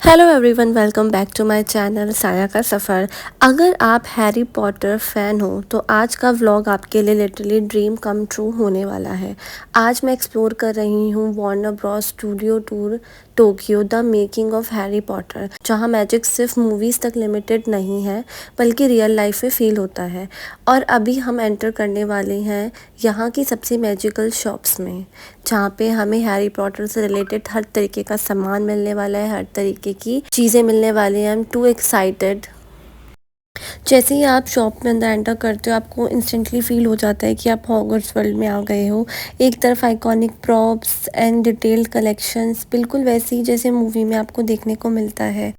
Hello everyone, welcome back to my channel Saaya ka सफ़र। अगर आप Harry Potter fan हो तो आज का व्लॉग आपके लिए लिटरली ड्रीम कम ट्रू होने वाला है। आज मैं एक्सप्लोर कर रही हूँ Warner Bros studio tour Tokyo the making of Harry Potter, जहाँ मैजिक सिर्फ मूवीज़ तक लिमिटेड नहीं है बल्कि रियल लाइफ में फ़ील होता है। और अभी हम एंटर करने वाले हैं यहाँ की सबसे मैजिकल शॉप्स में, जहाँ पे हमें हैरी पॉटर से रिलेटेड हर तरीके का सामान मिलने वाला है, हर तरीके की चीज़ें मिलने वाली हैं। I am to excited. जैसे ही आप शॉप में अंदर एंटर करते हो आपको इंस्टेंटली फील हो जाता है कि आप हॉगवर्ट्स वर्ल्ड में आ गए हो। एक तरफ iconic props and detailed collections, बिल्कुल वैसे ही जैसे मूवी में आपको देखने को मिलता है।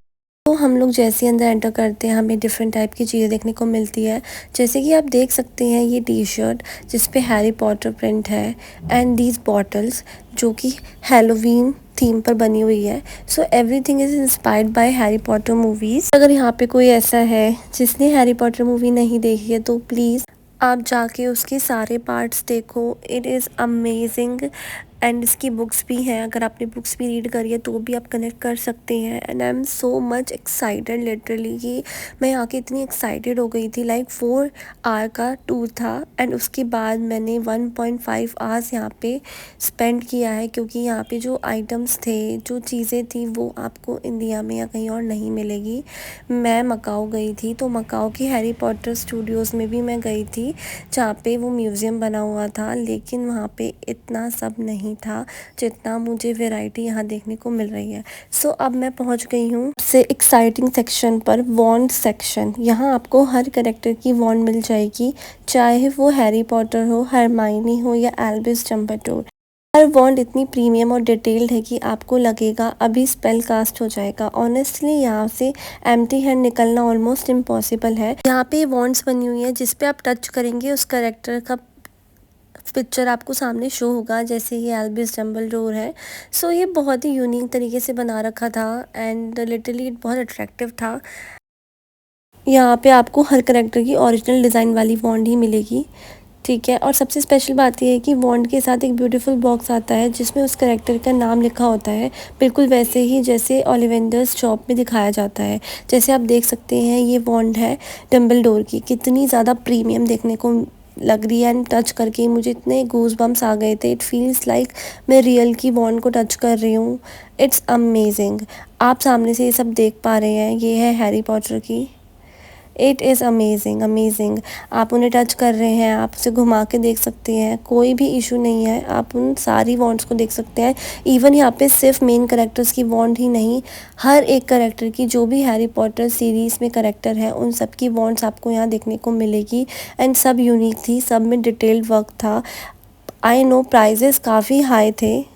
तो हम लोग जैसे ही अंदर एंटर करते हैं हमें डिफरेंट टाइप की चीज़ें देखने को मिलती है। जैसे कि आप देख सकते हैं ये टी शर्ट जिस पे हैरी पॉटर प्रिंट है, एंड दीज बॉटल्स जो कि हैलोवीन थीम पर बनी हुई है। So everything is inspired by Harry Potter movies. अगर यहाँ पे कोई ऐसा है जिसने हैरी पॉटर मूवी नहीं देखी है तो प्लीज़ आप जाके उसके सारे पार्ट्स देखो। It is amazing. एंड इसकी बुक्स भी हैं, अगर आपने बुक्स भी रीड करी है तो भी आप कनेक्ट कर सकते हैं। And I am so much excited literally कि मैं यहाँ के इतनी एक्साइटेड हो गई थी। लाइक 4 आवर का टूर था एंड उसके बाद मैंने 1.5 आवर्स यहाँ पे स्पेंड किया है, क्योंकि यहाँ पे जो आइटम्स थे, जो चीज़ें थी वो आपको इंडिया में या कहीं और नहीं मिलेगी। मैं मकाओ गई थी तो मकाओ की हैरी पॉटर स्टूडियोज़ में भी मैं गई थी, जहाँ पे वो म्यूज़ियम बना हुआ था, लेकिन वहाँ पे इतना सब नहीं था जितना मुझे वैरायटी यहाँ देखने को मिल रही है। सो अब मैं पहुँच गई हूँ से एक्साइटिंग सेक्शन पर, वॉन्ड सेक्शन। यहाँ आपको हर करेक्टर की वॉन्ड मिल जाएगी, चाहे वो हैरी पॉटर हो, हरमाइनी हो या एल्बिस डम्बलडोर। हर वॉन्ड इतनी प्रीमियम और डिटेल्ड है कि आपको लगेगा अभी स्पेल कास्ट हो जाएगा। ऑनेस्टली यहाँ से एम्प्टी हैंड निकलना ऑलमोस्ट इम्पॉसिबल है। यहाँ पे वॉन्ड्स बनी हुई है जिस पे आप टच करेंगे उस करेक्टर का पिक्चर आपको सामने शो होगा, जैसे ये एल्बिस डम्बलडोर है। सो ये बहुत ही यूनिक तरीके से बना रखा था एंड लिटरली बहुत अट्रैक्टिव था। यहाँ पे आपको हर करेक्टर की ओरिजिनल डिज़ाइन वाली वॉन्ड ही मिलेगी, ठीक है। और सबसे स्पेशल बात यह है कि वॉन्ड के साथ एक ब्यूटीफुल बॉक्स आता है जिसमें उस करेक्टर का नाम लिखा होता है, बिल्कुल वैसे ही जैसे ओलिवेंडर्स शॉप में दिखाया जाता है। जैसे आप देख सकते हैं ये वॉन्ड है डम्बलडोर की, कितनी ज़्यादा प्रीमियम देखने को लग रही है। एंड टच करके मुझे इतने गूज बम्स आ गए थे। इट फील्स लाइक मैं रियल की वॉन्ड को टच कर रही हूँ। It's amazing. आप सामने से ये सब देख पा रहे हैं, ये है हैरी पॉटर की। It is amazing amazing. आप उन्हें टच कर रहे हैं, आप उसे घुमा के देख सकते हैं, कोई भी इशू नहीं है। आप उन सारी वॉन्ड्स को देख सकते हैं। इवन यहाँ पे सिर्फ मेन करेक्टर्स की वॉन्ड ही नहीं, हर एक करेक्टर की, जो भी हैरी पॉटर सीरीज़ में करेक्टर है उन सब की वॉन्ड्स आपको यहाँ देखने को मिलेगी। एंड सब यूनिक थी, सब में डिटेल्ड वर्क था। आई नो प्राइजेस काफ़ी हाई थे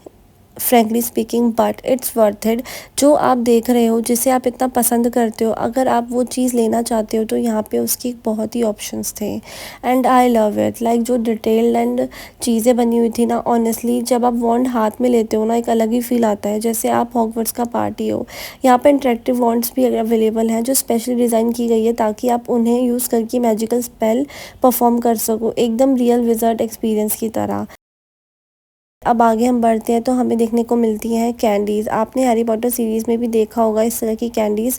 frankly speaking, but it's worth it. जो आप देख रहे हो, जिसे आप इतना पसंद करते हो, अगर आप वो चीज़ लेना चाहते हो तो यहाँ पे उसकी बहुत ही ऑप्शंस थे। And I love it. Like जो डिटेल्ड एंड चीज़ें बनी हुई थी ना, ऑनेस्टली जब आप वॉन्ड हाथ में लेते हो ना, एक अलग ही फील आता है, जैसे आप हॉगवर्ट्स का पार्टी हो। यहाँ पे इंटरेक्टिव वॉन्ड्स भी अवेलेबल हैं जो स्पेशली डिज़ाइन की गई है ताकि आप उन्हें यूज़ करके मैजिकल स्पेल परफॉर्म कर सको, एकदम रियल विज़र्ड एक्सपीरियंस की तरह। अब आगे हम बढ़ते हैं तो हमें देखने को मिलती हैं कैंडीज़। आपने हैरी पॉटर सीरीज़ में भी देखा होगा इस तरह की कैंडीज़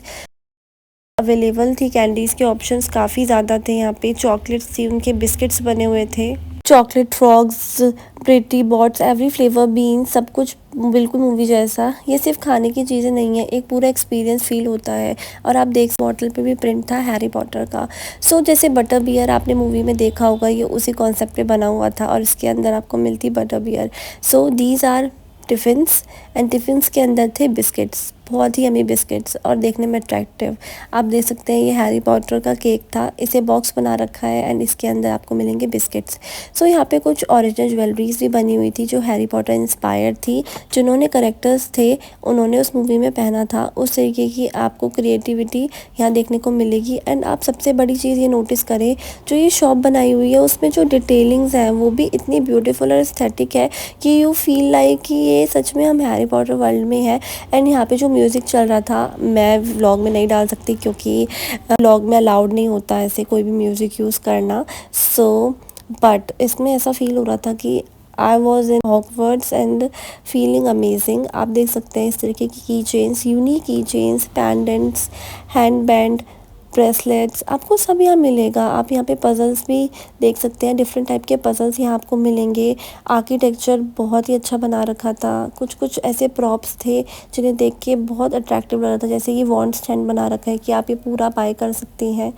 अवेलेबल थी। कैंडीज़ के ऑप्शंस काफ़ी ज़्यादा थे। यहाँ पे चॉकलेट्स थी, उनके बिस्किट्स बने हुए थे, chocolate frogs, Bertie Bott's, every flavour bean, सब कुछ बिल्कुल मूवी जैसा। ये सिर्फ खाने की चीज़ें नहीं है, एक पूरा एक्सपीरियंस फील होता है। और आप देख बॉटल पे भी प्रिंट था हैरी पॉटर का। सो जैसे बटर बियर आपने मूवी में देखा होगा, ये उसी कॉन्सेप्ट पे बना हुआ था और इसके अंदर आपको मिलती butter beer. So these are tiffins and tiffins के अंदर थे बिस्किट्स, बहुत ही यमी बिस्किट्स और देखने में अट्रैक्टिव। आप देख सकते हैं ये हैरी पॉटर का केक था, इसे बॉक्स बना रखा है एंड इसके अंदर आपको मिलेंगे बिस्किट्स। सो यहाँ पे कुछ ओरिजिनल ज्वेलरीज भी बनी हुई थी जो हैरी पॉटर इंस्पायर्ड थी। जिन्होंने करेक्टर्स थे उन्होंने उस मूवी में पहना था, उस तरीके की आपको क्रिएटिविटी यहाँ देखने को मिलेगी। एंड आप सबसे बड़ी चीज़ ये नोटिस करें, जो ये शॉप बनाई हुई है उसमें जो डिटेलिंग्स हैं वो भी इतनी ब्यूटीफुल और एस्थेटिक है कि यू फील लाइक कि ये सच में हम हैरी पॉटर वर्ल्ड में हैं। एंड यहाँ पे जो म्यूज़िक चल रहा था, मैं व्लॉग में नहीं डाल सकती क्योंकि व्लॉग में अलाउड नहीं होता ऐसे कोई भी म्यूज़िक यूज़ करना। सो बट इसमें ऐसा फील हो रहा था कि I was in Hogwarts and feeling amazing. आप देख सकते हैं इस तरीके की चेन्स, यूनिक की chains, pendants, hand band, bracelets, आपको सब यहाँ मिलेगा। आप यहाँ पे पजल्स भी देख सकते हैं, डिफरेंट टाइप के पजल्स यहाँ आपको मिलेंगे। आर्किटेक्चर बहुत ही अच्छा बना रखा था। कुछ कुछ ऐसे प्रॉप्स थे जिन्हें देख के बहुत अट्रैक्टिव लग रहा था, जैसे ये वॉन्ड स्टैंड बना रखा है कि आप ये पूरा बाय कर सकती हैं।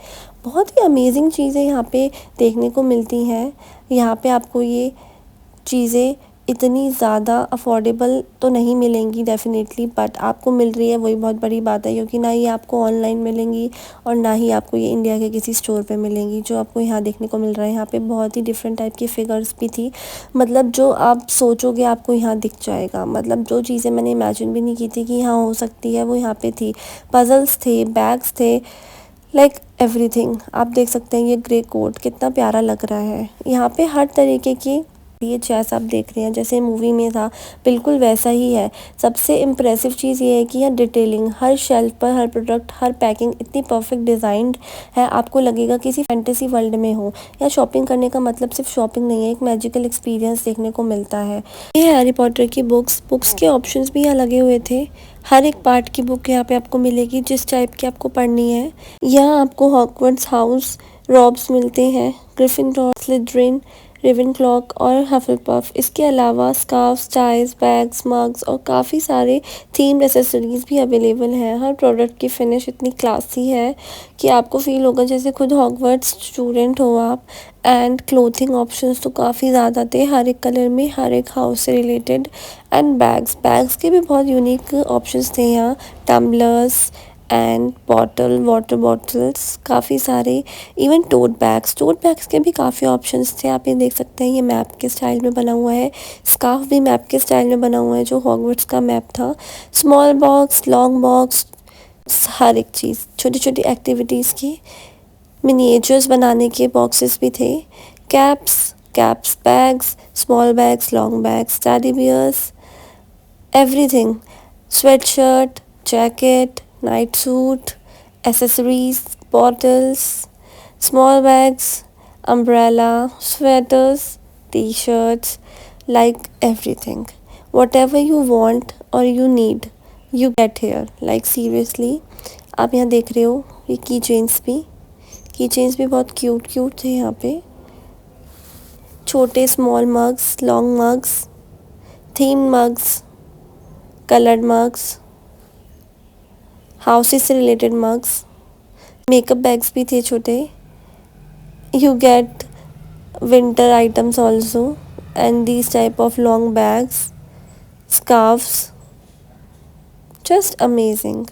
बहुत ही अमेजिंग चीज़ें यहाँ पे देखने को मिलती हैं। यहाँ पे आपको ये चीज़ें इतनी ज़्यादा अफोर्डेबल तो नहीं मिलेंगी डेफ़िनेटली, बट आपको मिल रही है वही बहुत बड़ी बात है, क्योंकि ना ही आपको ऑनलाइन मिलेंगी और ना ही आपको ये इंडिया के किसी स्टोर पे मिलेंगी जो आपको यहाँ देखने को मिल रहा है। यहाँ पे बहुत ही डिफरेंट टाइप की फ़िगर्स भी थी, मतलब जो आप सोचोगे आपको यहाँ दिख जाएगा। मतलब जो चीज़ें मैंने इमेजिन भी नहीं की थी कि यहाँ हो सकती है वो यहाँ पे थी। पज़ल्स थे, बैग्स थे, लाइक एवरीथिंग। आप देख सकते हैं ये ग्रे कोट कितना प्यारा लग रहा है। यहाँ पे हर तरीके की ये जैसा आप देख रहे हैं जैसे मूवी में था बिल्कुल वैसा ही है। सबसे इम्प्रेसिव चीज़ ये है कि यहाँ डिटेलिंग, हर शेल्फ पर हर प्रोडक्ट, हर पैकिंग इतनी परफेक्ट डिज़ाइंड है, आपको लगेगा किसी फैंटेसी वर्ल्ड में हो। यहाँ शॉपिंग करने का मतलब सिर्फ शॉपिंग नहीं है, एक मैजिकल एक्सपीरियंस देखने को मिलता है। ये है हैरी पॉटर की बुक्स के ऑप्शंस भी यहाँ लगे हुए थे। हर एक पार्ट की बुक यहाँ पे आपको मिलेगी जिस टाइप की आपको पढ़नी है। यहाँ आपको हॉगवर्ट्स हाउस रॉब्स मिलते हैं, ग्रिफिंडोर, स्लिथरिन, रेवेनक्लॉ और हफलपफ। इसके अलावा स्कार्फ्स, टाइज, बैग्स, मग्स और काफ़ी सारे थीम्ड एसेसरीज भी अवेलेबल हैं। हर प्रोडक्ट की फिनिश इतनी क्लासी है कि आपको फील होगा जैसे खुद हॉगवर्ट्स स्टूडेंट हो आप। एंड क्लोथिंग ऑप्शंस तो काफ़ी ज़्यादा थे, हर एक कलर में, हर एक हाउस से रिलेटेड। एंड बैग्स के भी बहुत यूनिक ऑप्शंस थे यहाँ, टम्बलर्स एंड वाटर बॉटल्स काफ़ी सारे, इवन टोट बैग्स के भी काफ़ी ऑप्शंस थे। आप ये देख सकते हैं ये मैप के स्टाइल में बना हुआ है। स्कार्फ भी मैप के स्टाइल में बना हुआ है जो हॉगवर्ट्स का मैप था। स्मॉल बॉक्स, लॉन्ग बॉक्स, हर एक चीज़, छोटी छोटी एक्टिविटीज़ की मिनिएचर्स बनाने के बॉक्सेस भी थे। Caps, bags, small bags, long bags, teddy bears, everything, sweatshirt, jacket, night suit, accessories, bottles, small bags, umbrella, sweaters, t-shirts, like everything. Whatever you want or you need, you get here. Like seriously, आप यहाँ देख रहे हो ये की chains भी बहुत cute थे यहाँ पे। छोटे small mugs, long mugs, theme mugs, coloured mugs, houses से रिलेटेड मग्स, मेकअप बैग्स भी थे छोटे। You get winter items also and these type of long bags, scarfs, just amazing.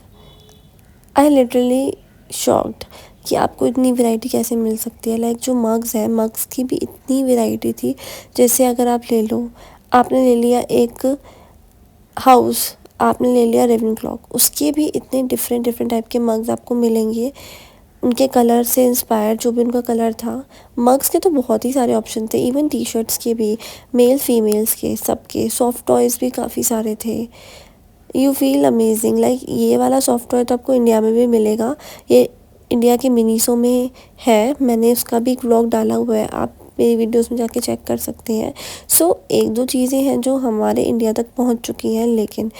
I literally shocked कि आपको इतनी वैरायटी कैसे मिल सकती है। लाइक जो मग्स है, मग्स की भी इतनी वैरायटी थी। जैसे अगर आप ले लो, आपने ले लिया एक हाउस, आपने ले लिया रेवेनक्लॉ, उसके भी इतने डिफरेंट टाइप के मग्स आपको मिलेंगे, उनके कलर से इंस्पायर जो भी उनका कलर था। मग्स के तो बहुत ही सारे ऑप्शन थे, इवन टी शर्ट्स के भी, मेल फीमेल्स के सबके। सॉफ्ट टॉयज़ भी काफ़ी सारे थे। You feel amazing. लाइक ये वाला सॉफ्ट टॉय तो आपको इंडिया में भी मिलेगा, ये इंडिया के मिनीसो में है, मैंने उसका भी एक व्लॉग डाला हुआ है, आप मेरी वीडियोस में जाके चेक कर सकते हैं। सो एक दो चीज़ें हैं जो हमारे इंडिया तक पहुंच चुकी हैं, लेकिन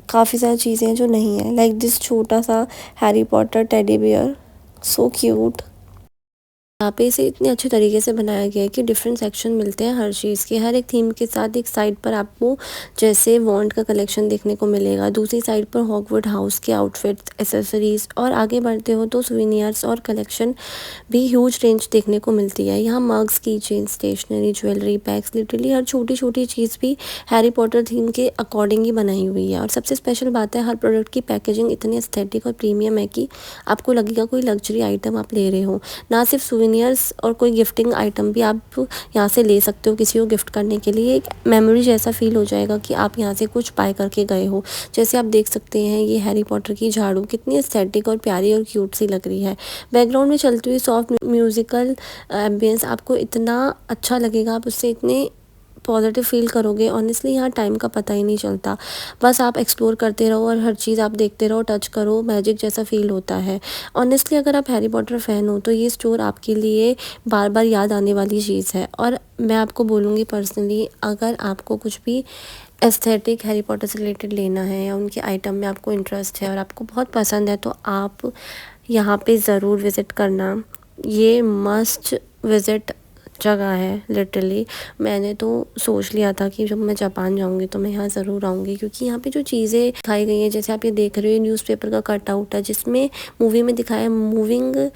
काफ़ी सारी चीज़ें हैं जो नहीं हैं। लाइक दिस छोटा सा Harry Potter teddy bear, so cute. यहाँ पे इसे इतने अच्छे तरीके से बनाया गया है कि डिफरेंट सेक्शन मिलते हैं हर चीज़ के, हर एक थीम के साथ। एक साइड पर आपको जैसे वॉन्ड का कलेक्शन देखने को मिलेगा, दूसरी साइड पर हॉगवर्ड हाउस के आउटफिट्स, एसेसरीज, और आगे बढ़ते हो तो सुवेनियर्स और कलेक्शन भी ह्यूज रेंज देखने को मिलती है। यहाँ mugs, key chain, stationery, jewellery, bags, literally हर छोटी छोटी चीज़ भी हैरी पॉटर थीम के अकॉर्डिंग ही बनाई हुई है। और सबसे स्पेशल बात है, हर प्रोडक्ट की पैकेजिंग इतनी एस्थेटिक और प्रीमियम है कि आपको लगेगा कोई लग्जरी आइटम आप ले रहे हो। ना सिर्फ सुवेनियर्स और कोई गिफ्टिंग आइटम भी आप यहाँ से ले सकते हो किसी को गिफ्ट करने के लिए। एक मेमोरी जैसा फील हो जाएगा कि आप यहाँ से कुछ बाय करके गए हो। जैसे आप देख सकते हैं ये हैरी पॉटर की झाड़ू कितनी एस्थेटिक और प्यारी और क्यूट सी लग रही है। बैकग्राउंड में चलती हुई सॉफ्ट म्यूजिकल एम्बियंस आपको इतना अच्छा लगेगा, आप उससे इतने पॉजिटिव फील करोगे। ऑनेस्टली यहाँ टाइम का पता ही नहीं चलता, बस आप एक्सप्लोर करते रहो और हर चीज़ आप देखते रहो, टच करो, मैजिक जैसा फील होता है। ऑनेस्टली अगर आप हैरी पॉटर फ़ैन हो तो ये स्टोर आपके लिए बार बार याद आने वाली चीज़ है। और मैं आपको बोलूँगी पर्सनली, अगर आपको कुछ भी एस्थेटिक हैरी पॉटर से रिलेटेड लेना है या उनके आइटम में आपको इंटरेस्ट है और आपको बहुत पसंद है, तो आप यहाँ पे ज़रूर विज़िट करना। ये मस्ट विज़िट जगह है लिटरली। मैंने तो सोच लिया था कि जब मैं जापान जाऊँगी तो मैं यहाँ ज़रूर आऊँगी, क्योंकि यहाँ पे जो चीज़ें दिखाई गई हैं, जैसे आप ये देख रहे हो, न्यूज़पेपर का कटआउट है जिसमें मूवी में दिखाया मूविंग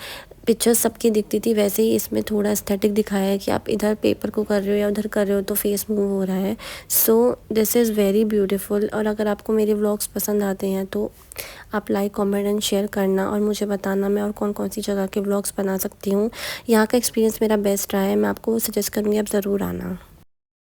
पिक्चर्स सबकी दिखती थी, वैसे ही इसमें थोड़ा एस्थेटिक दिखाया है कि आप इधर पेपर को कर रहे हो या उधर कर रहे हो तो फेस मूव हो रहा है। So this is very beautiful. और अगर आपको मेरे व्लॉग्स पसंद आते हैं तो आप लाइक कमेंट एंड शेयर करना और मुझे बताना मैं और कौन कौन सी जगह के व्लॉग्स बना सकती हूँ। यहाँ का एक्सपीरियंस मेरा बेस्ट रहा है, मैं आपको सजेस्ट करूँगी आप ज़रूर आना।